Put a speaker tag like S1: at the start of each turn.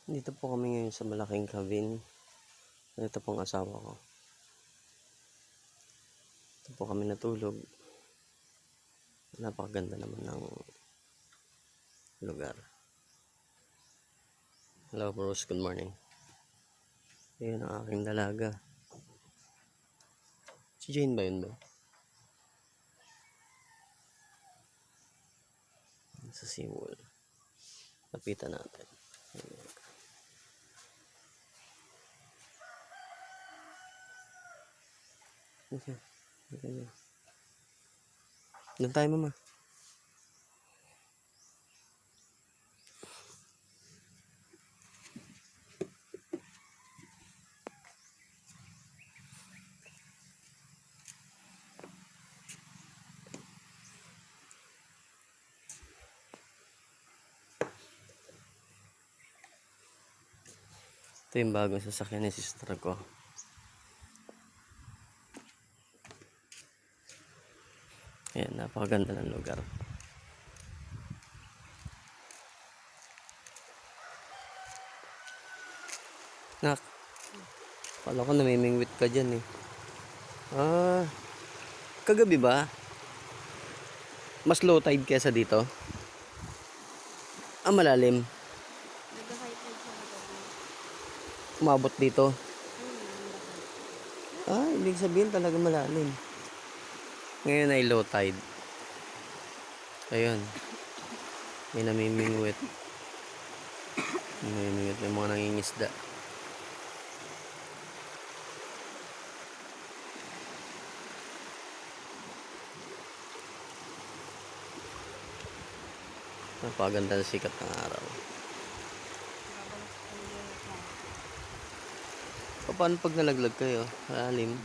S1: Dito po kami ngayon sa malaking cabin. Ito pong asawa ko. Ito po kami natulog. Napakaganda naman ng lugar. Hello Bruce, good morning. Ayun ang aking dalaga. Si Jane ba yun ba? Sa seawall. Lapitan natin. Okay. Okay. Doon tayo mama. Ito yung bagong sasakyan ni sister ko. Ayan, napakaganda ng lugar. Nak, pala ko namimingwit ka dyan eh. Kagabi ba? Mas low tide kesa dito? Malalim.
S2: Nag-high tide siya kagabi.
S1: Umabot dito. Ibig sabihin talaga malalim. Ngayon ay low tide. Ayun. May namimingwit. Namimingwit. May mga nangingisda. Napaganda na sikat ng araw. Paano pag nalaglag kayo? Malalim.